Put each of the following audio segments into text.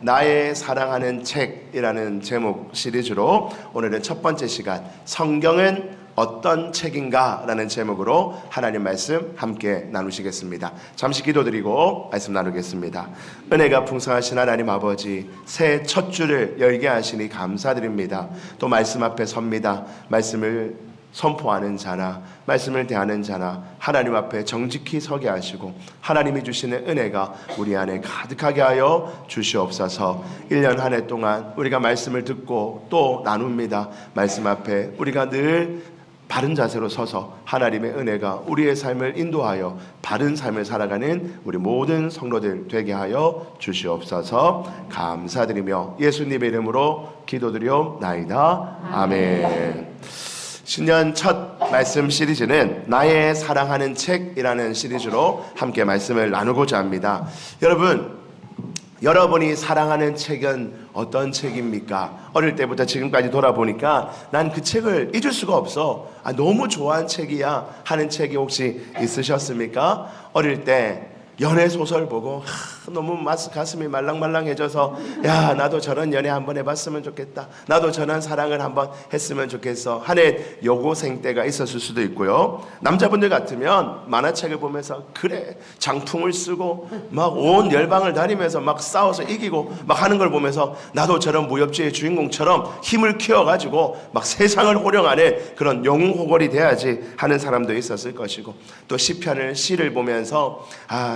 나의 사랑하는 책이라는 제목 시리즈로 오늘은 첫 번째 시간, 성경은 어떤 책인가? 라는 제목으로 하나님 말씀 함께 나누시겠습니다. 잠시 기도드리고 말씀 나누겠습니다. 은혜가 풍성하신 하나님 아버지, 새해 첫 주를 열게 하시니 감사드립니다. 또 말씀 앞에 섭니다. 말씀을 선포하는 자나 말씀을 대하는 자나 하나님 앞에 정직히 서게 하시고 하나님이 주시는 은혜가 우리 안에 가득하게 하여 주시옵소서. 1년 한 해 동안 우리가 말씀을 듣고 또 나눕니다. 말씀 앞에 우리가 늘 바른 자세로 서서 하나님의 은혜가 우리의 삶을 인도하여 바른 삶을 살아가는 우리 모든 성도들 되게 하여 주시옵소서. 감사드리며 예수님의 이름으로 기도드리옵나이다. 아멘. 신년 첫 말씀 시리즈는 나의 사랑하는 책이라는 시리즈로 함께 말씀을 나누고자 합니다. 여러분이 사랑하는 책은 어떤 책입니까? 어릴 때부터 지금까지 돌아보니까 난 그 책을 잊을 수가 없어. 너무 좋아하는 책이야 하는 책이 혹시 있으셨습니까? 어릴 때 연애 소설 보고 너무 가슴이 말랑말랑해져서 야, 나도 저런 연애 한번 해봤으면 좋겠다, 나도 저런 사랑을 한번 했으면 좋겠어 하는 여고생 때가 있었을 수도 있고요. 남자분들 같으면 만화책을 보면서 그래 장풍을 쓰고 막 온 열방을 다니면서 막 싸워서 이기고 막 하는 걸 보면서 나도 저런 무협지의 주인공처럼 힘을 키워가지고 막 세상을 호령하는 그런 영웅호걸이 돼야지 하는 사람도 있었을 것이고, 또 시를 보면서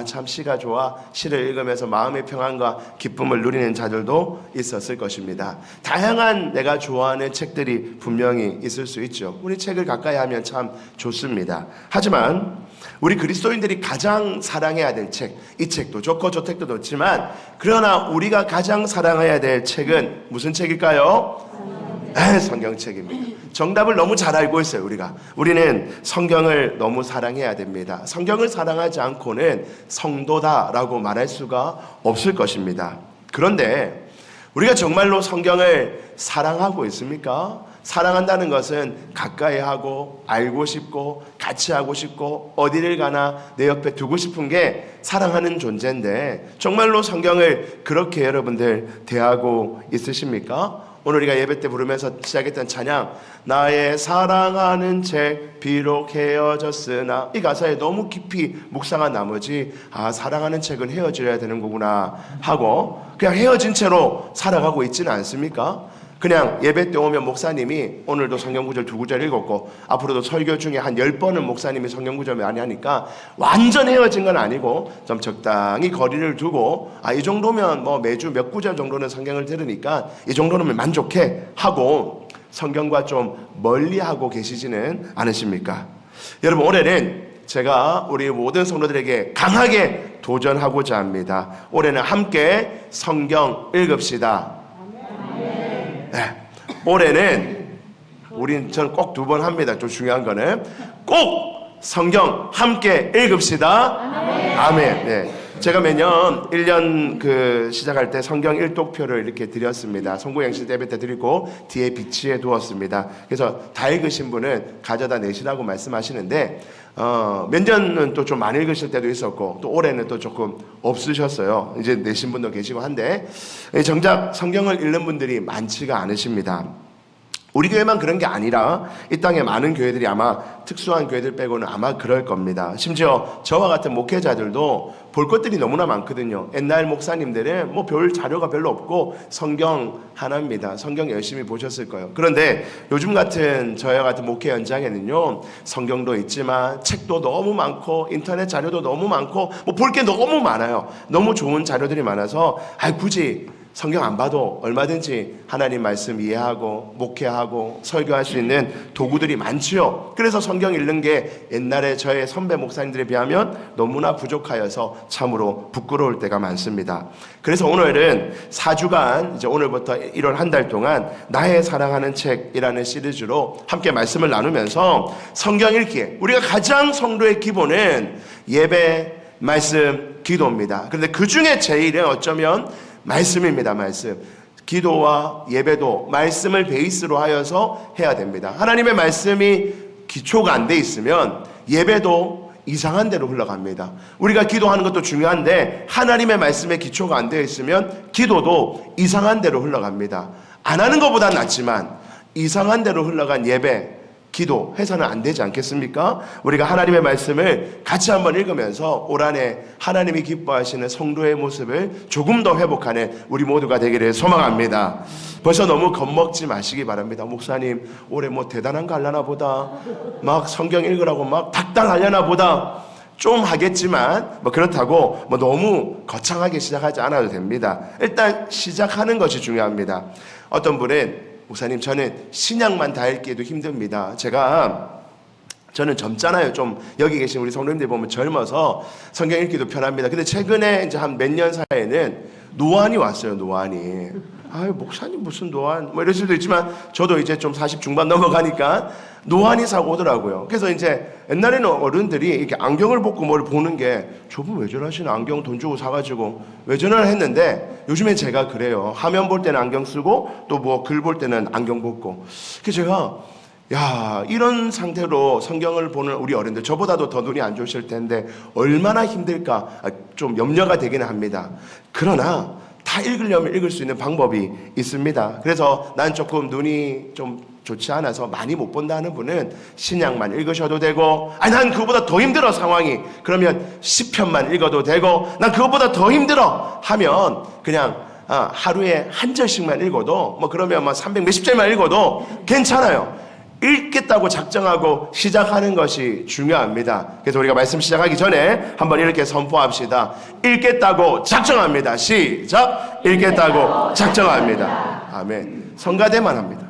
참 시가 좋아, 시를 읽으면서 마음의 평안과 기쁨을 누리는 자들도 있었을 것입니다. 다양한 내가 좋아하는 책들이 분명히 있을 수 있죠. 우리 책을 가까이 하면 참 좋습니다. 하지만 우리 그리스도인들이 가장 사랑해야 될 책, 이 책도 좋고 저 책도 좋지만 그러나 우리가 가장 사랑해야 될 책은 무슨 책일까요? 성경책입니다. 정답을 너무 잘 알고 있어요. 우리는 성경을 너무 사랑해야 됩니다. 성경을 사랑하지 않고는 성도다라고 말할 수가 없을 것입니다. 그런데 우리가 정말로 성경을 사랑하고 있습니까? 사랑한다는 것은 가까이 하고 알고 싶고 같이 하고 싶고 어디를 가나 내 옆에 두고 싶은 게 사랑하는 존재인데 정말로 성경을 그렇게 여러분들 대하고 있으십니까? 오늘 우리가 예배 때 부르면서 시작했던 찬양, 나의 사랑하는 책 비록 헤어졌으나, 이 가사에 너무 깊이 묵상한 나머지 사랑하는 책은 헤어져야 되는 거구나 하고 그냥 헤어진 채로 살아가고 있지는 않습니까? 그냥 예배 때 오면 목사님이 오늘도 성경구절 2구절 읽었고 앞으로도 설교 중에 한 10번은 목사님이 성경구절 많이 하니까 완전 헤어진 건 아니고 좀 적당히 거리를 두고 이 정도면 뭐 매주 몇 구절 정도는 성경을 들으니까 이 정도는 만족해 하고 성경과 좀 멀리하고 계시지는 않으십니까? 여러분, 올해는 제가 우리 모든 성도들에게 강하게 도전하고자 합니다. 올해는 함께 성경 읽읍시다. 올해는 저는 꼭 2번 합니다. 좀 중요한 거는 꼭 성경 함께 읽읍시다. 아멘. 네. 제가 매년 1년 시작할 때 성경 일독표를 이렇게 드렸습니다. 송구행실 예배 때 드리고 뒤에 비치해 두었습니다. 그래서 다 읽으신 분은 가져다 내시라고 말씀하시는데 몇 년은 또 좀 많이 읽으실 때도 있었고 또 올해는 또 조금 없으셨어요. 이제 내신 분도 계시고 한데 정작 성경을 읽는 분들이 많지가 않으십니다. 우리 교회만 그런 게 아니라 이 땅에 많은 교회들이 아마 특수한 교회들 빼고는 아마 그럴 겁니다. 심지어 저와 같은 목회자들도 볼 것들이 너무나 많거든요. 옛날 목사님들은 별 자료가 별로 없고 성경 하나입니다. 성경 열심히 보셨을 거예요. 그런데 요즘 같은 저와 같은 목회 현장에는요, 성경도 있지만 책도 너무 많고 인터넷 자료도 너무 많고 볼 게 너무 많아요. 너무 좋은 자료들이 많아서 굳이 성경 안 봐도 얼마든지 하나님 말씀 이해하고 목회하고 설교할 수 있는 도구들이 많지요. 그래서 성경 읽는 게 옛날에 저의 선배 목사님들에 비하면 너무나 부족하여서 참으로 부끄러울 때가 많습니다. 그래서 오늘은 4주간 이제 오늘부터 1월 한 달 동안 나의 사랑하는 책이라는 시리즈로 함께 말씀을 나누면서 성경 읽기에 우리가 가장 성도의 기본은 예배, 말씀, 기도입니다. 그런데 그 중에 제일은 어쩌면 말씀입니다. 말씀. 기도와 예배도 말씀을 베이스로 하여서 해야 됩니다. 하나님의 말씀이 기초가 안 돼 있으면 예배도 이상한 데로 흘러갑니다. 우리가 기도하는 것도 중요한데 하나님의 말씀에 기초가 안 되어 있으면 기도도 이상한 데로 흘러갑니다. 안 하는 것보다 낫지만 이상한 데로 흘러간 예배, 기도 해서는 안 되지 않겠습니까? 우리가 하나님의 말씀을 같이 한번 읽으면서 올 한해 하나님이 기뻐하시는 성도의 모습을 조금 더 회복하는 우리 모두가 되기를 소망합니다. 벌써 너무 겁먹지 마시기 바랍니다. 목사님 올해 뭐 대단한 거 하려나 보다, 막 성경 읽으라고 막 닥달하려나 보다, 좀 하겠지만 뭐 그렇다고 뭐 너무 거창하게 시작하지 않아도 됩니다. 일단 시작하는 것이 중요합니다. 어떤 분은 목사님 저는 신약만 다 읽기도 힘듭니다. 저는 젊잖아요. 좀 여기 계신 우리 성도님들 보면 젊어서 성경 읽기도 편합니다. 근데 최근에 이제 한 몇 년 사이에는 노안이 왔어요. 노안이. 아유 목사님 무슨 노안 뭐 이럴 수도 있지만 저도 이제 좀 40 중반 넘어가니까 노안이 사고 오더라고요. 그래서 이제 옛날에는 어른들이 이렇게 안경을 벗고 뭘 보는 게 저분 왜 저러시나, 안경 돈 주고 사가지고 왜 저러나 했는데 요즘엔 제가 그래요. 화면 볼 때는 안경 쓰고 또 뭐 글 볼 때는 안경 벗고. 그래서 제가 야 이런 상태로 성경을 보는 우리 어른들, 저보다도 더 눈이 안 좋으실 텐데 얼마나 힘들까 좀 염려가 되기는 합니다. 그러나 다 읽으려면 읽을 수 있는 방법이 있습니다. 그래서 난 조금 눈이 좀 좋지 않아서 많이 못 본다 하는 분은 신약만 읽으셔도 되고, 아니 난 그거보다 더 힘들어 상황이, 그러면 시편만 읽어도 되고, 난 그거보다 더 힘들어 하면 그냥 하루에 한 절씩만 읽어도 뭐 그러면 뭐 300 몇십 절만 읽어도 괜찮아요. 읽겠다고 작정하고 시작하는 것이 중요합니다. 그래서 우리가 말씀 시작하기 전에 한번 이렇게 선포합시다. 읽겠다고 작정합니다. 시작. 읽겠다고 작정합니다. 아멘. 성가대만 합니다.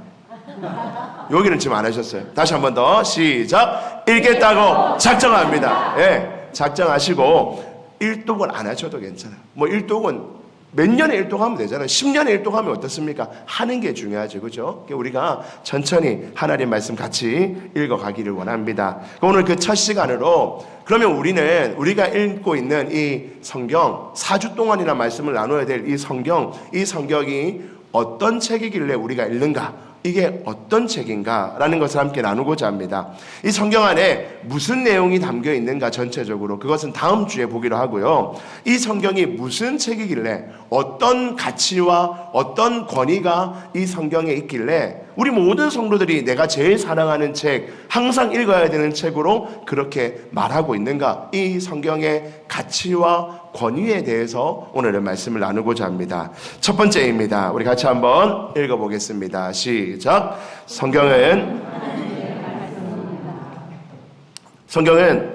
여기는 지금 안 하셨어요. 다시 한번 더 시작. 읽겠다고 작정합니다. 예, 작정하시고 일독을 안 하셔도 괜찮아요. 뭐 일독은 몇 년에 일독하면 되잖아요. 10년에 일독하면 어떻습니까? 하는 게 중요하죠. 그죠? 우리가 천천히 하나님 말씀 같이 읽어가기를 원합니다. 오늘 그 첫 시간으로 그러면 우리가 읽고 있는 이 성경, 4주 동안이나 말씀을 나눠야 될 이 성경이 어떤 책이길래 우리가 읽는가? 이게 어떤 책인가라는 것을 함께 나누고자 합니다. 이 성경 안에 무슨 내용이 담겨 있는가 전체적으로 그것은 다음 주에 보기로 하고요. 이 성경이 무슨 책이길래 어떤 가치와 어떤 권위가 이 성경에 있길래 우리 모든 성도들이 내가 제일 사랑하는 책, 항상 읽어야 되는 책으로 그렇게 말하고 있는가? 이 성경의 가치와 권위에 대해서 오늘은 말씀을 나누고자 합니다. 첫 번째입니다. 우리 같이 한번 읽어보겠습니다. 시작. 성경은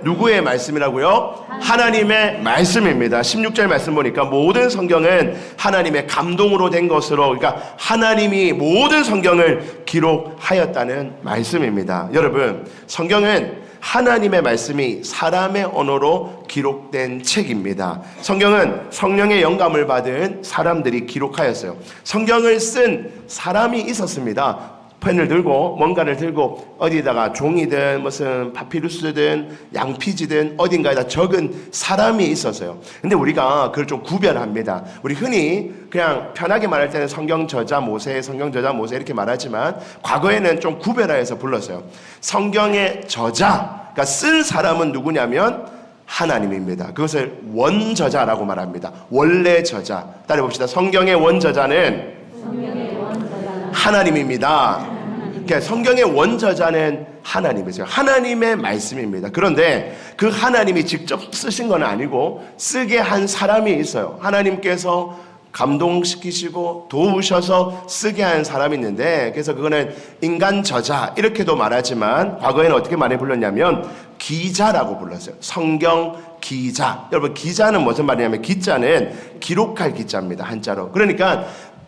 누구의 말씀이라고요? 하나님의 말씀입니다. 16절 말씀 보니까 모든 성경은 하나님의 감동으로 된 것으로, 그러니까 하나님이 모든 성경을 기록하였다는 말씀입니다. 여러분, 성경은 하나님의 말씀이 사람의 언어로 기록된 책입니다. 성경은 성령의 영감을 받은 사람들이 기록하였어요. 성경을 쓴 사람이 있었습니다. 펜을 들고 뭔가를 들고 어디다가 종이든 무슨 파피루스든 양피지든 어딘가에다 적은 사람이 있었어요. 근데 우리가 그걸 좀 구별합니다. 우리 흔히 그냥 편하게 말할 때는 성경 저자 모세 이렇게 말하지만 과거에는 좀 구별하여서 불렀어요. 성경의 저자, 그러니까 쓴 사람은 누구냐면 하나님입니다. 그것을 원저자라고 말합니다. 원래 저자. 따라해봅시다. 성경의 원저자는 하나님입니다. 그러니까 성경의 원저자는 하나님이세요. 하나님의 말씀입니다. 그런데 그 하나님이 직접 쓰신 건 아니고 쓰게 한 사람이 있어요. 하나님께서 감동시키시고 도우셔서 쓰게 한 사람이 있는데, 그래서 그거는 인간 저자 이렇게도 말하지만 과거에는 어떻게 많이 불렀냐면 기자라고 불렀어요. 성경 기자. 여러분, 기자는 무슨 말이냐면 기자는 기록할 기자입니다. 한자로. 그러니까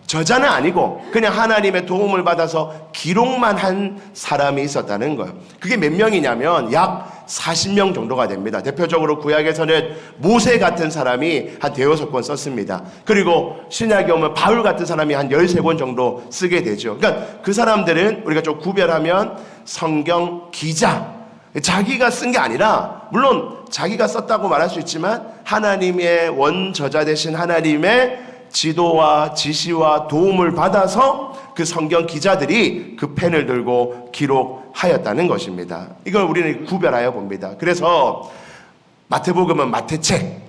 저자는 아니고 그냥 하나님의 도움을 받아서 기록만 한 사람이 있었다는 거예요. 그게 몇 명이냐면 약 40명 정도가 됩니다. 대표적으로 구약에서는 모세 같은 사람이 한 대여섯 권 썼습니다. 그리고 신약에 오면 바울 같은 사람이 한 13권 정도 쓰게 되죠. 그러니까 그 사람들은 우리가 좀 구별하면 성경 기자, 자기가 쓴 게 아니라, 물론 자기가 썼다고 말할 수 있지만 하나님의 원저자 되신 하나님의 지도와 지시와 도움을 받아서 그 성경 기자들이 그 펜을 들고 기록하였다는 것입니다. 이걸 우리는 구별하여 봅니다. 그래서 마태복음은 마태책,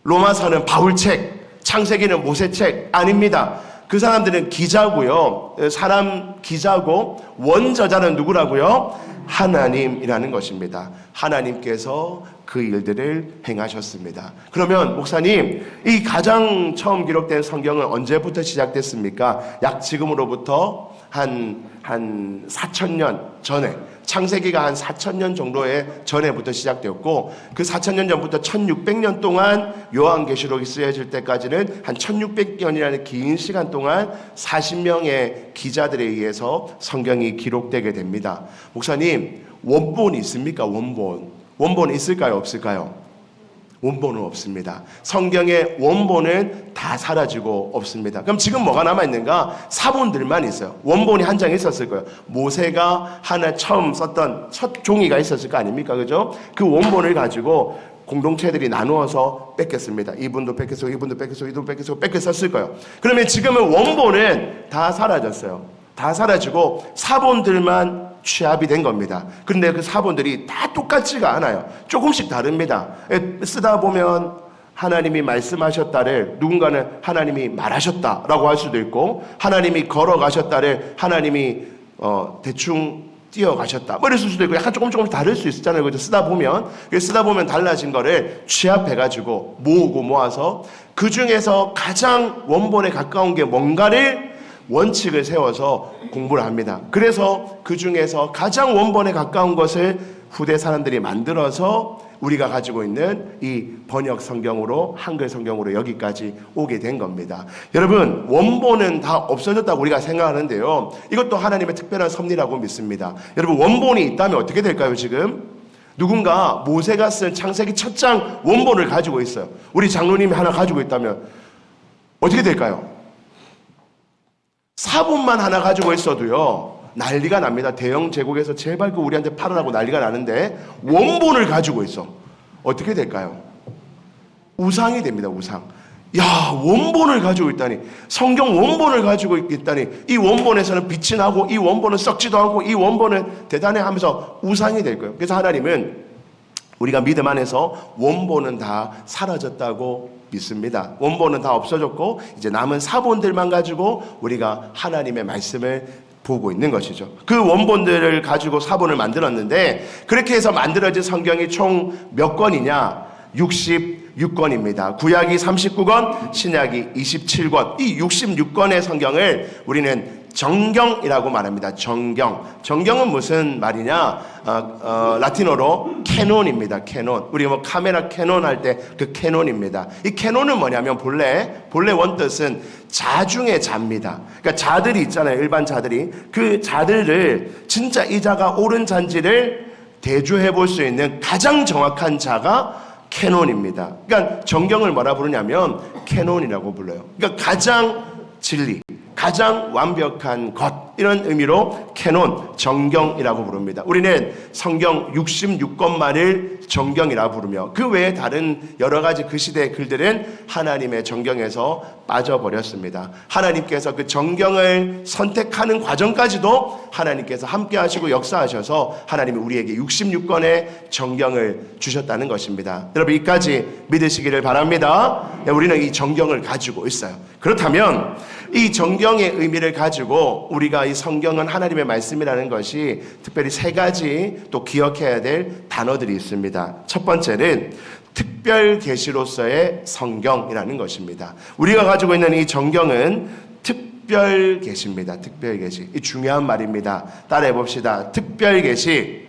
로마서는 바울책, 창세기는 모세책 아닙니다. 그 사람들은 기자고요. 사람 기자고 원저자는 누구라고요? 하나님이라는 것입니다. 하나님께서 그 일들을 행하셨습니다. 그러면 목사님, 이 가장 처음 기록된 성경은 언제부터 시작됐습니까? 약 지금으로부터 한 4,000년 전에, 창세기가 한 4,000년 정도의 전에부터 시작되었고, 그 4,000년 전부터 1,600년 동안 요한계시록이 쓰여질 때까지는 한 1,600년이라는 긴 시간 동안 40명의 기자들에 의해서 성경이 기록되게 됩니다. 목사님, 원본이 있습니까? 원본이 있을까요? 없을까요? 원본은 없습니다. 성경의 원본은 다 사라지고 없습니다. 그럼 지금 뭐가 남아있는가? 사본들만 있어요. 원본이 한 장 있었을 거예요. 모세가 하나 처음 썼던 첫 종이가 있었을 거 아닙니까? 그죠? 그 원본을 가지고 공동체들이 나누어서 뺏겼습니다. 이분도 뺏겼고, 이분도 뺏겼고, 이분도 뺏겼고, 뺏겼었을 거예요. 그러면 지금은 원본은 다 사라졌어요. 다 사라지고 사본들만 취합이 된 겁니다. 그런데 그 사본들이 다 똑같지가 않아요. 조금씩 다릅니다. 쓰다 보면 하나님이 말씀하셨다를 누군가는 하나님이 말하셨다라고 할 수도 있고, 하나님이 걸어가셨다를 하나님이 대충 뛰어가셨다 뭐 이랬을 수도 있고, 약간 조금 다를 수 있잖아요. 그죠? 쓰다 보면 달라진 거를 취합해가지고 모아서 그 중에서 가장 원본에 가까운 게 뭔가를 원칙을 세워서 공부를 합니다. 그래서 그 중에서 가장 원본에 가까운 것을 후대 사람들이 만들어서 우리가 가지고 있는 이 번역 성경으로, 한글 성경으로 여기까지 오게 된 겁니다. 여러분, 원본은 다 없어졌다고 우리가 생각하는데요, 이것도 하나님의 특별한 섭리라고 믿습니다. 여러분, 원본이 있다면 어떻게 될까요? 지금 누군가 모세가 쓴 창세기 첫 장 원본을 가지고 있어요. 우리 장로님이 하나 가지고 있다면 어떻게 될까요? 사본만 하나 가지고 있어도요, 난리가 납니다. 대영 제국에서 제발 그 우리한테 팔으라고 난리가 나는데, 원본을 가지고 있어. 어떻게 될까요? 우상이 됩니다. 우상. 야, 원본을 가지고 있다니, 성경 원본을 가지고 있다니, 이 원본에서는 빛이 나고, 이 원본은 썩지도 않고, 이 원본은 대단해 하면서 우상이 될 거예요. 그래서 하나님은 우리가 믿음 안에서 원본은 다 사라졌다고 믿습니다. 원본은 다 없어졌고 이제 남은 사본들만 가지고 우리가 하나님의 말씀을 보고 있는 것이죠. 그 원본들을 가지고 사본을 만들었는데, 그렇게 해서 만들어진 성경이 총 몇 권이냐? 66권입니다. 구약이 39권, 신약이 27권. 이 66권의 성경을 우리는 정경이라고 말합니다. 정경은 무슨 말이냐? 라틴어로 캐논입니다. 캐논. 우리 뭐 카메라 캐논 할 때 그 캐논입니다. 이 캐논은 뭐냐면 본래 원뜻은 자 중의 자입니다. 그러니까 자들이 있잖아요. 일반 자들이. 그 자들을 진짜 이 자가 옳은 자인지를 대조해 볼 수 있는 가장 정확한 자가 캐논입니다. 그러니까 정경을 뭐라 부르냐면 캐논이라고 불러요. 그러니까 가장 진리, 가장 완벽한 것, 이런 의미로 캐논, 정경이라고 부릅니다. 우리는 성경 66권만을 정경이라 부르며 그 외에 다른 여러 가지 그 시대의 글들은 하나님의 정경에서 빠져버렸습니다. 하나님께서 그 정경을 선택하는 과정까지도 하나님께서 함께 하시고 역사하셔서 하나님이 우리에게 66권의 정경을 주셨다는 것입니다. 여러분, 이까지 믿으시기를 바랍니다. 우리는 이 정경을 가지고 있어요. 그렇다면 이 정경의 의미를 가지고 우리가 이 성경은 하나님의 말씀이라는 것이 특별히 세 가지 또 기억해야 될 단어들이 있습니다. 첫 번째는 특별 계시로서의 성경이라는 것입니다. 우리가 가지고 있는 이 정경은 특별 계시입니다. 특별 계시. 이 중요한 말입니다. 따라해 봅시다. 특별 계시.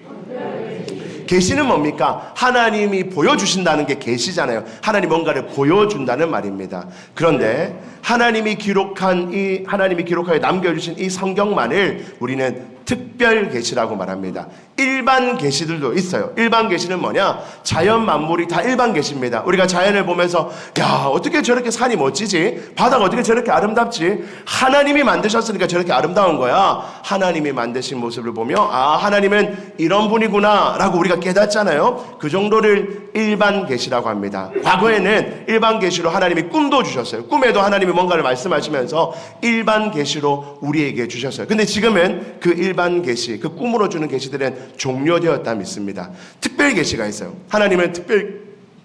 계시는 뭡니까? 하나님이 보여주신다는 게 계시잖아요. 하나님 뭔가를 보여준다는 말입니다. 그런데 하나님이 기록하여 남겨주신 이 성경만을 우리는 특별 계시라고 말합니다. 일반 계시들도 있어요. 일반 계시는 뭐냐? 자연 만물이 다 일반 계시입니다. 우리가 자연을 보면서 야, 어떻게 저렇게 산이 멋지지? 바다가 어떻게 저렇게 아름답지? 하나님이 만드셨으니까 저렇게 아름다운 거야. 하나님이 만드신 모습을 보며 아, 하나님은 이런 분이구나 라고 우리가 깨닫잖아요. 그 정도를 일반 계시라고 합니다. 과거에는 일반 계시로 하나님이 꿈도 주셨어요. 꿈에도 하나님이 뭔가를 말씀하시면서 일반 계시로 우리에게 주셨어요. 근데 지금은 그 일반 계시, 그 꿈으로 주는 계시들은 종료되었다 믿습니다. 특별 계시가 있어요. 하나님은 특별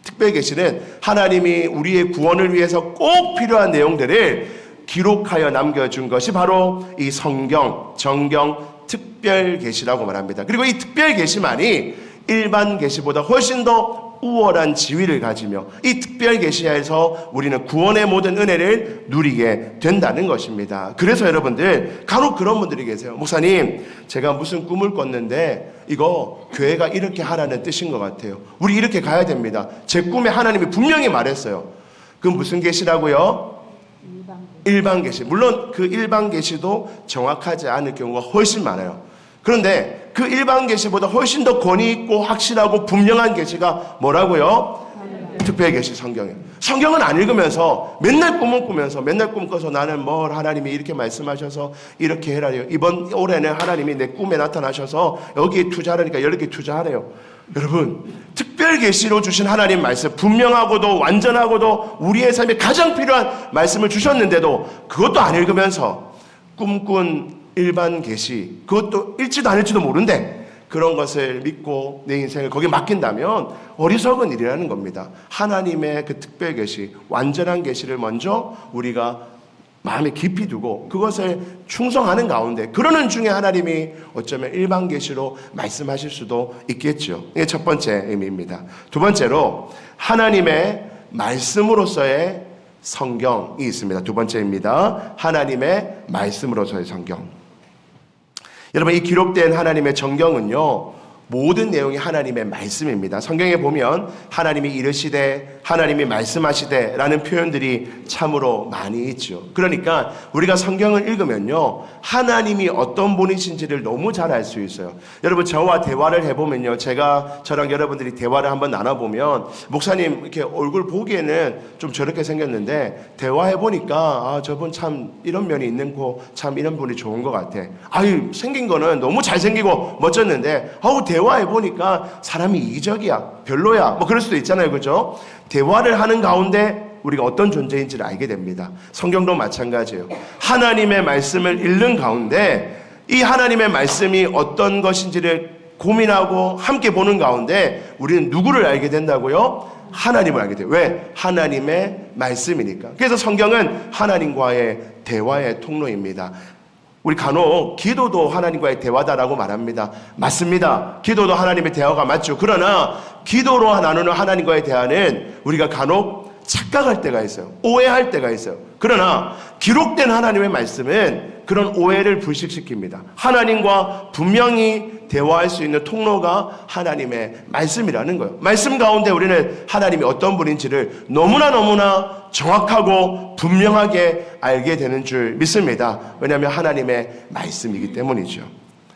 특별 계시는 하나님이 우리의 구원을 위해서 꼭 필요한 내용들을 기록하여 남겨준 것이 바로 이 성경, 정경, 특별 계시라고 말합니다. 그리고 이 특별 계시만이 일반 계시보다 훨씬 더 우월한 지위를 가지며 이 특별 계시하에서 우리는 구원의 모든 은혜를 누리게 된다는 것입니다. 그래서 여러분들 간혹 그런 분들이 계세요. 목사님, 제가 무슨 꿈을 꿨는데 이거 교회가 이렇게 하라는 뜻인 것 같아요. 우리 이렇게 가야 됩니다. 제 꿈에 하나님이 분명히 말했어요. 그 무슨 계시라고요? 일반 계시. 물론 그 일반 계시도 정확하지 않을 경우가 훨씬 많아요. 그런데 그 일반 계시보다 훨씬 더 권위 있고 확실하고 분명한 계시가 뭐라고요? 특별 계시 성경이에요. 성경은 안 읽으면서 맨날 꿈을 꾸면서 맨날 꿈 꿔서 나는 뭘 하나님이 이렇게 말씀하셔서 이렇게 해라요. 이번 올해는 하나님이 내 꿈에 나타나셔서 여기에 투자하라니까 이렇게 투자하래요. 여러분, 특별 계시로 주신 하나님 말씀, 분명하고도 완전하고도 우리의 삶에 가장 필요한 말씀을 주셨는데도 그것도 안 읽으면서 꿈꾼 일반 계시, 그것도 읽지도 않을지도 모른대. 그런 것을 믿고 내 인생을 거기에 맡긴다면 어리석은 일이라는 겁니다. 하나님의 그 특별 계시, 완전한 계시를 먼저 우리가 마음에 깊이 두고 그것을 충성하는 가운데 그러는 중에 하나님이 어쩌면 일반 계시로 말씀하실 수도 있겠죠. 이게 첫 번째 의미입니다. 두 번째로 하나님의 말씀으로서의 성경이 있습니다. 두 번째입니다. 하나님의 말씀으로서의 성경. 여러분, 이 기록된 하나님의 정경은요, 모든 내용이 하나님의 말씀입니다. 성경에 보면 하나님이 이르시되, 하나님이 말씀하시되 라는 표현들이 참으로 많이 있죠. 그러니까 우리가 성경을 읽으면요, 하나님이 어떤 분이신지를 너무 잘 알 수 있어요. 여러분, 저와 대화를 해보면요, 저랑 여러분들이 대화를 한번 나눠보면 목사님 이렇게 얼굴 보기에는 좀 저렇게 생겼는데 대화해보니까 아, 저분 참 이런 면이 있는 거, 참 이런 분이 좋은 것 같아. 아유, 생긴 거는 너무 잘생기고 멋졌는데 아우, 대화해보니까 사람이 이기적이야, 별로야, 뭐 그럴 수도 있잖아요. 그죠? 대화를 하는 가운데 우리가 어떤 존재인지를 알게 됩니다. 성경도 마찬가지예요. 하나님의 말씀을 읽는 가운데 이 하나님의 말씀이 어떤 것인지를 고민하고 함께 보는 가운데 우리는 누구를 알게 된다고요? 하나님을 알게 돼요. 왜? 하나님의 말씀이니까. 그래서 성경은 하나님과의 대화의 통로입니다. 우리 간혹 기도도 하나님과의 대화다라고 말합니다. 맞습니다. 기도도 하나님의 대화가 맞죠. 그러나 기도로 나누는 하나님과의 대화는 우리가 간혹 착각할 때가 있어요. 오해할 때가 있어요. 그러나 기록된 하나님의 말씀은 그런 오해를 불식시킵니다. 하나님과 분명히 대화할 수 있는 통로가 하나님의 말씀이라는 거예요. 말씀 가운데 우리는 하나님이 어떤 분인지를 너무나 정확하고 분명하게 알게 되는 줄 믿습니다. 왜냐하면 하나님의 말씀이기 때문이죠.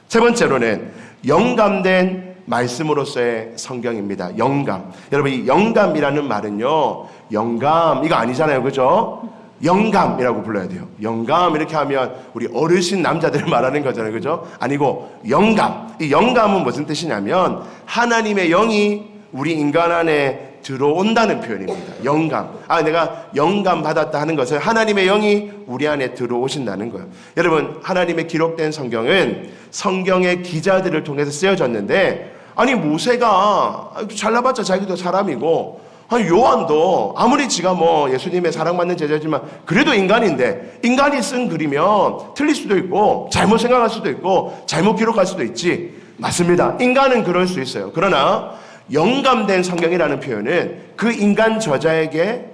세 번째로는 영감된 말씀으로서의 성경입니다. 영감. 여러분, 이 영감이라는 말은요, 영감 이거 아니잖아요. 그죠? 영감이라고 불러야 돼요. 영감 이렇게 하면 우리 어르신 남자들을 말하는 거잖아요. 그죠? 아니고 영감. 이 영감은 무슨 뜻이냐면 하나님의 영이 우리 인간 안에 들어온다는 표현입니다. 영감. 아, 내가 영감 받았다 하는 것은 하나님의 영이 우리 안에 들어오신다는 거예요. 여러분, 하나님의 기록된 성경은 성경의 기자들을 통해서 쓰여졌는데, 아니 모세가 잘나봤자 자기도 사람이고, 아니 요한도 아무리 지가 뭐 예수님의 사랑받는 제자지만 그래도 인간인데, 인간이 쓴 글이면 틀릴 수도 있고 잘못 생각할 수도 있고 잘못 기록할 수도 있지. 맞습니다. 인간은 그럴 수 있어요. 그러나 영감된 성경이라는 표현은 그 인간 저자에게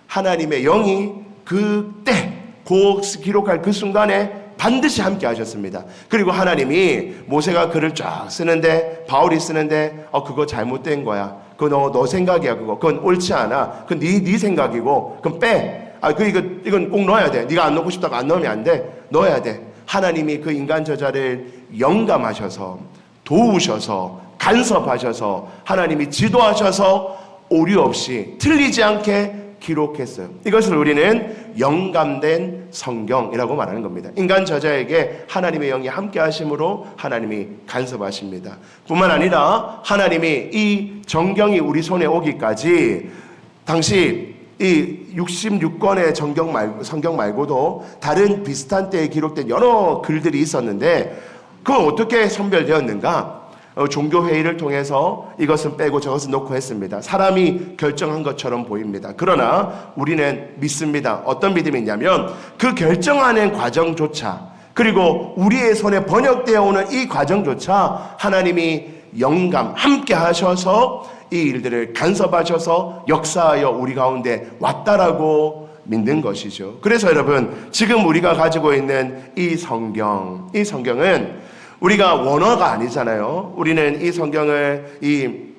하나님의 영이 그때 기록할 그 순간에 반드시 함께 하셨습니다. 그리고 하나님이 모세가 글을 쫙 쓰는데, 바울이 쓰는데 그거 잘못된 거야, 그거 너 생각이야, 그건 옳지 않아, 그건 네 생각이고 그건 빼, 이건 꼭 넣어야 돼, 네가 안 넣고 싶다고 안 넣으면 안 돼, 넣어야 돼. 하나님이 그 인간 저자를 영감하셔서 도우셔서 간섭하셔서 하나님이 지도하셔서 오류 없이 틀리지 않게 기록했어요. 이것을 우리는 영감된 성경이라고 말하는 겁니다. 인간 저자에게 하나님의 영이 함께 하심으로 하나님이 간섭하십니다. 뿐만 아니라 하나님이 이 정경이 우리 손에 오기까지 당시 이 66권의 성경 말고도 다른 비슷한 때에 기록된 여러 글들이 있었는데, 그건 어떻게 선별되었는가? 종교회의를 통해서 이것은 빼고 저것은 놓고 했습니다. 사람이 결정한 것처럼 보입니다. 그러나 우리는 믿습니다. 어떤 믿음이 있냐면 그 결정하는 과정조차, 그리고 우리의 손에 번역되어 오는 이 과정조차 하나님이 영감 함께 하셔서 이 일들을 간섭하셔서 역사하여 우리 가운데 왔다라고 믿는 것이죠. 그래서 여러분, 지금 우리가 가지고 있는 이 성경은 우리가 원어가 아니잖아요. 우리는 이 성경을 이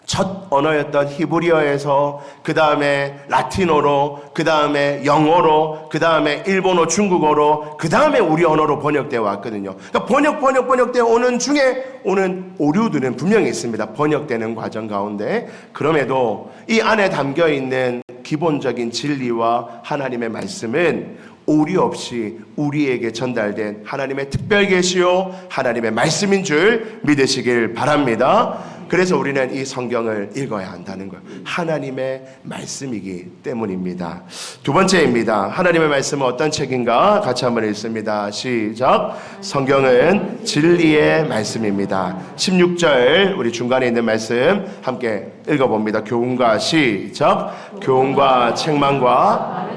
첫 언어였던 히브리어에서 그 다음에 라틴어로, 그 다음에 영어로, 그 다음에 일본어, 중국어로, 그 다음에 우리 언어로 번역되어 왔거든요. 그러니까 번역되어 오는 중에 오는 오류들은 분명히 있습니다. 번역되는 과정 가운데. 그럼에도 이 안에 담겨 있는 기본적인 진리와 하나님의 말씀은 오류 없이 우리에게 전달된 하나님의 특별 계시요 하나님의 말씀인 줄 믿으시길 바랍니다. 그래서 우리는 이 성경을 읽어야 한다는 거예요. 하나님의 말씀이기 때문입니다. 두 번째입니다. 하나님의 말씀은 어떤 책인가? 같이 한번 읽습니다. 시작. 성경은 진리의 말씀입니다. 16절 우리 중간에 있는 말씀 함께 읽어봅니다. 교훈과 시작. 교훈과 책망과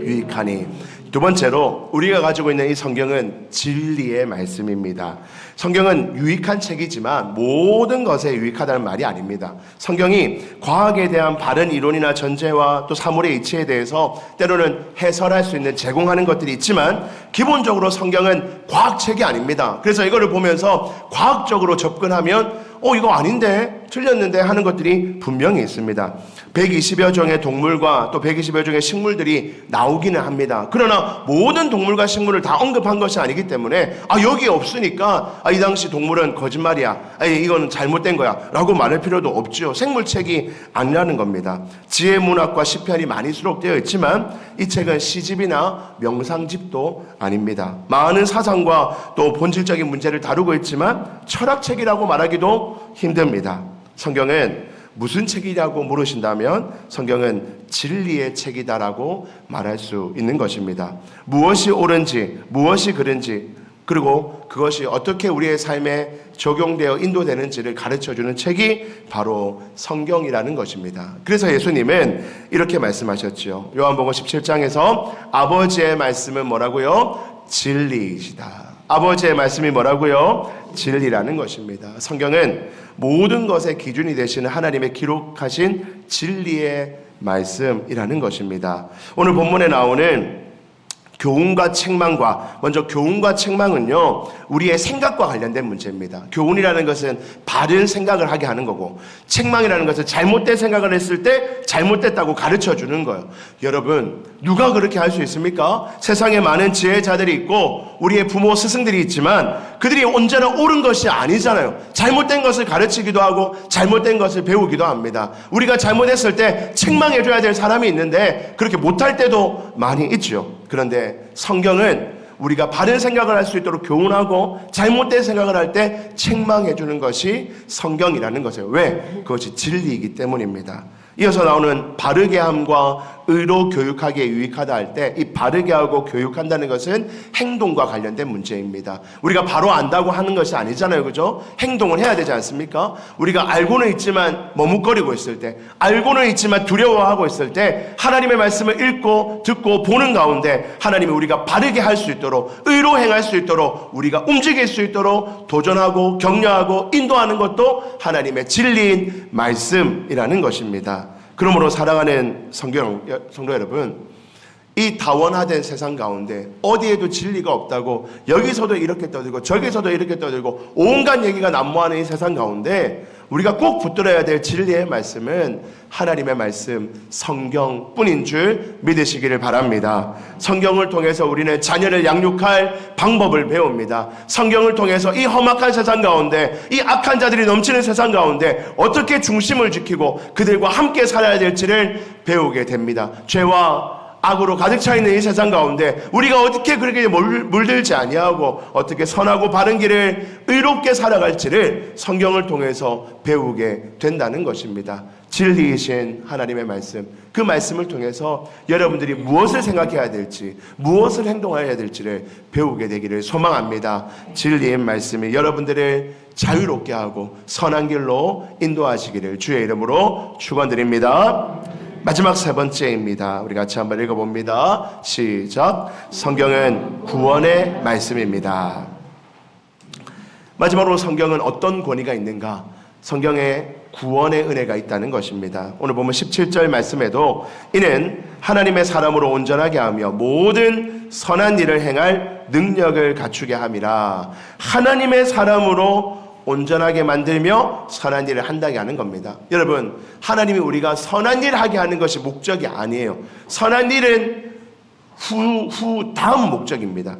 유익하니. 두 번째로 우리가 가지고 있는 이 성경은 진리의 말씀입니다. 성경은 유익한 책이지만 모든 것에 유익하다는 말이 아닙니다. 성경이 과학에 대한 바른 이론이나 전제와 또 사물의 이치에 대해서 때로는 해설할 수 있는, 제공하는 것들이 있지만 기본적으로 성경은 과학책이 아닙니다. 그래서 이거를 보면서 과학적으로 접근하면 이거 아닌데, 틀렸는데 하는 것들이 분명히 있습니다. 120여 종의 동물과 또 120여 종의 식물들이 나오기는 합니다. 그러나 모든 동물과 식물을 다 언급한 것이 아니기 때문에 여기 없으니까 이 당시 동물은 거짓말이야, 이거는 잘못된 거야 라고 말할 필요도 없죠. 생물책이 아니라는 겁니다. 지혜문학과 시편이 많이 수록되어 있지만 이 책은 시집이나 명상집도 아닙니다. 많은 사상과 또 본질적인 문제를 다루고 있지만 철학책이라고 말하기도 힘듭니다. 성경은 무슨 책이라고 물으신다면 성경은 진리의 책이다라고 말할 수 있는 것입니다. 무엇이 옳은지, 무엇이 그른지, 그리고 그것이 어떻게 우리의 삶에 적용되어 인도되는지를 가르쳐주는 책이 바로 성경이라는 것입니다. 그래서 예수님은 이렇게 말씀하셨죠. 요한복음 17장에서 아버지의 말씀은 뭐라고요? 진리이시다. 아버지의 말씀이 뭐라고요? 진리라는 것입니다. 성경은 모든 것의 기준이 되시는 하나님의 기록하신 진리의 말씀이라는 것입니다. 오늘 본문에 나오는 교훈과 책망과, 먼저 교훈과 책망은요, 우리의 생각과 관련된 문제입니다. 교훈이라는 것은 바른 생각을 하게 하는 거고, 책망이라는 것은 잘못된 생각을 했을 때 잘못됐다고 가르쳐 주는 거예요. 여러분, 누가 그렇게 할 수 있습니까? 세상에 많은 지혜자들이 있고 우리의 부모 스승들이 있지만 그들이 언제나 옳은 것이 아니잖아요. 잘못된 것을 가르치기도 하고 잘못된 것을 배우기도 합니다. 우리가 잘못했을 때 책망해 줘야 될 사람이 있는데 그렇게 못할 때도 많이 있죠. 그런데 성경은 우리가 바른 생각을 할 수 있도록 교훈하고 잘못된 생각을 할 때 책망해 주는 것이 성경이라는 것이에요. 왜? 그것이 진리이기 때문입니다. 이어서 나오는 바르게 함과 의로 교육하기에 유익하다 할 때 이 바르게 하고 교육한다는 것은 행동과 관련된 문제입니다. 우리가 바로 안다고 하는 것이 아니잖아요. 그죠? 행동을 해야 되지 않습니까? 우리가 알고는 있지만 머뭇거리고 있을 때, 알고는 있지만 두려워하고 있을 때 하나님의 말씀을 읽고 듣고 보는 가운데 하나님이 우리가 바르게 할 수 있도록, 의로 행할 수 있도록, 우리가 움직일 수 있도록 도전하고 격려하고 인도하는 것도 하나님의 진리인 말씀이라는 것입니다. 그러므로 사랑하는 성도 여러분, 이 다원화된 세상 가운데 어디에도 진리가 없다고 여기서도 이렇게 떠들고 저기서도 이렇게 떠들고 온갖 얘기가 난무하는 이 세상 가운데 우리가 꼭 붙들어야 될 진리의 말씀은 하나님의 말씀, 성경뿐인 줄 믿으시기를 바랍니다. 성경을 통해서 우리는 자녀를 양육할 방법을 배웁니다. 성경을 통해서 이 험악한 세상 가운데, 이 악한 자들이 넘치는 세상 가운데 어떻게 중심을 지키고 그들과 함께 살아야 될지를 배우게 됩니다. 죄와 악으로 가득 차 있는 이 세상 가운데 우리가 어떻게 그렇게 물들지 아니하고 어떻게 선하고 바른 길을 의롭게 살아갈지를 성경을 통해서 배우게 된다는 것입니다. 진리이신 하나님의 말씀, 그 말씀을 통해서 여러분들이 무엇을 생각해야 될지, 무엇을 행동해야 될지를 배우게 되기를 소망합니다. 진리의 말씀이 여러분들을 자유롭게 하고 선한 길로 인도하시기를 주의 이름으로 축원드립니다. 마지막 세 번째입니다. 우리 같이 한번 읽어봅니다. 시작. 성경은 구원의 말씀입니다. 마지막으로 성경은 어떤 권위가 있는가? 성경에 구원의 은혜가 있다는 것입니다. 오늘 보면 17절 말씀에도 이는 하나님의 사람으로 온전하게 하며 모든 선한 일을 행할 능력을 갖추게 함이라. 하나님의 사람으로 온전하게 만들며 선한 일을 한다게 하는 겁니다. 여러분, 하나님이 우리가 선한 일을 하게 하는 것이 목적이 아니에요. 선한 일은 다음 목적입니다.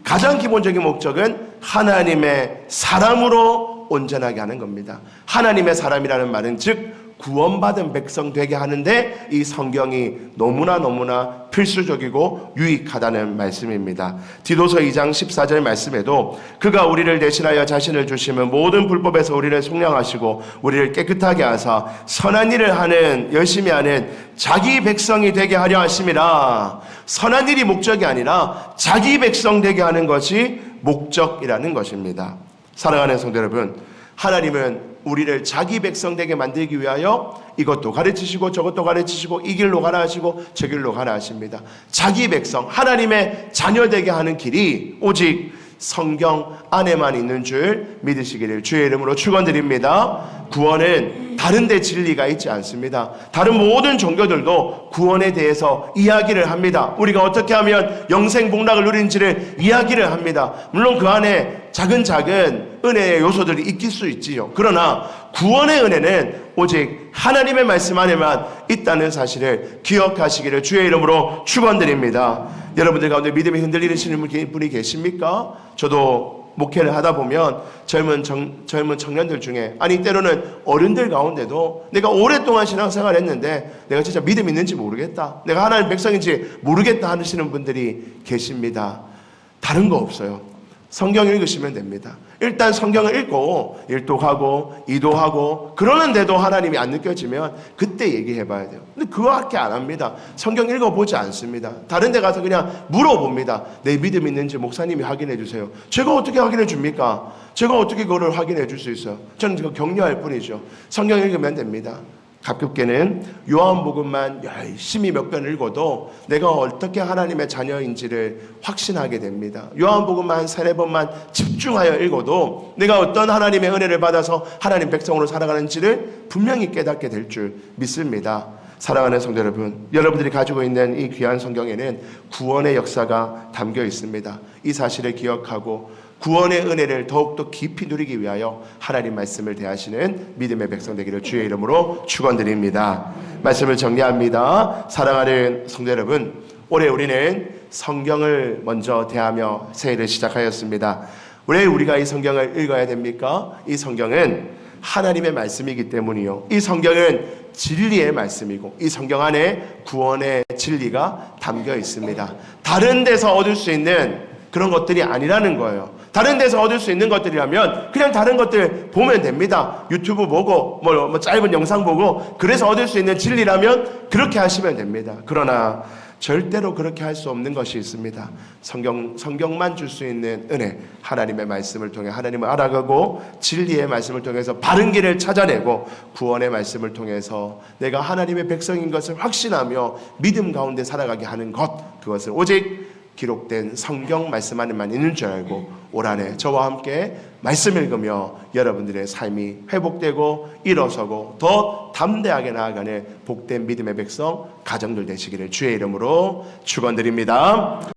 가장 기본적인 목적은 하나님의 사람으로 온전하게 하는 겁니다. 하나님의 사람이라는 말은 즉 구원받은 백성 되게 하는데 이 성경이 너무나 필수적이고 유익하다는 말씀입니다. 디도서 2장 14절 말씀에도 그가 우리를 대신하여 자신을 주시면 모든 불법에서 우리를 속량하시고 우리를 깨끗하게 하사 선한 일을 하는 열심히 하는 자기 백성이 되게 하려 하심이라. 선한 일이 목적이 아니라 자기 백성 되게 하는 것이 목적이라는 것입니다. 사랑하는 성도 여러분, 하나님은 우리를 자기 백성 되게 만들기 위하여 이것도 가르치시고 저것도 가르치시고 이 길로 가라 하시고 저 길로 가라 하십니다. 자기 백성, 하나님의 자녀 되게 하는 길이 오직 성경 안에만 있는 줄 믿으시기를 주의 이름으로 축원드립니다. 구원은 다른 데 진리가 있지 않습니다. 다른 모든 종교들도 구원에 대해서 이야기를 합니다. 우리가 어떻게 하면 영생 복락을 누린지를 이야기를 합니다. 물론 그 안에 작은 은혜의 요소들이 있을 수 있지요. 그러나 구원의 은혜는 오직 하나님의 말씀 안에만 있다는 사실을 기억하시기를 주의 이름으로 축원드립니다. 여러분들 가운데 믿음이 흔들리시는 분이 계십니까? 저도 목회를 하다 보면 젊은 청년들 중에, 아니 때로는 어른들 가운데도 내가 오랫동안 신앙생활을 했는데 내가 진짜 믿음 있는지 모르겠다, 내가 하나님 백성인지 모르겠다 하시는 분들이 계십니다. 다른 거 없어요. 성경 읽으시면 됩니다. 일단 성경을 읽고 일독하고 이도하고 그러는데도 하나님이 안 느껴지면 그때 얘기해봐야 돼요. 근데 그거밖에 안 합니다. 성경 읽어보지 않습니다. 다른 데 가서 그냥 물어봅니다. 내 믿음 있는지 목사님이 확인해 주세요. 제가 어떻게 확인해 줍니까? 제가 어떻게 그거를 확인해 줄 수 있어요? 저는 그거 격려할 뿐이죠. 성경 읽으면 됩니다. 가볍게는 요한복음만 열심히 몇 번 읽어도 내가 어떻게 하나님의 자녀인지를 확신하게 됩니다. 요한복음만 한 3-4번만 집중하여 읽어도 내가 어떤 하나님의 은혜를 받아서 하나님 백성으로 살아가는지를 분명히 깨닫게 될 줄 믿습니다. 사랑하는 성도 여러분, 여러분들이 가지고 있는 이 귀한 성경에는 구원의 역사가 담겨 있습니다. 이 사실을 기억하고 구원의 은혜를 더욱더 깊이 누리기 위하여 하나님 말씀을 대하시는 믿음의 백성 되기를 주의 이름으로 축원드립니다. 말씀을 정리합니다. 사랑하는 성도 여러분, 올해 우리는 성경을 먼저 대하며 새해를 시작하였습니다. 왜 우리가 이 성경을 읽어야 됩니까? 이 성경은 하나님의 말씀이기 때문이요. 이 성경은 진리의 말씀이고 이 성경 안에 구원의 진리가 담겨 있습니다. 다른 데서 얻을 수 있는 그런 것들이 아니라는 거예요. 다른 데서 얻을 수 있는 것들이라면 그냥 다른 것들 보면 됩니다. 유튜브 보고 뭐 짧은 영상 보고 그래서 얻을 수 있는 진리라면 그렇게 하시면 됩니다. 그러나 절대로 그렇게 할 수 없는 것이 있습니다. 성경만 줄 수 있는 은혜, 하나님의 말씀을 통해 하나님을 알아가고 진리의 말씀을 통해서 바른 길을 찾아내고 구원의 말씀을 통해서 내가 하나님의 백성인 것을 확신하며 믿음 가운데 살아가게 하는 것, 그것을 오직 기록된 성경 말씀 안에만 있는 줄 알고 올 한해 저와 함께 말씀 읽으며 여러분들의 삶이 회복되고 일어서고 더 담대하게 나아가는 복된 믿음의 백성 가정들 되시기를 주의 이름으로 축원드립니다.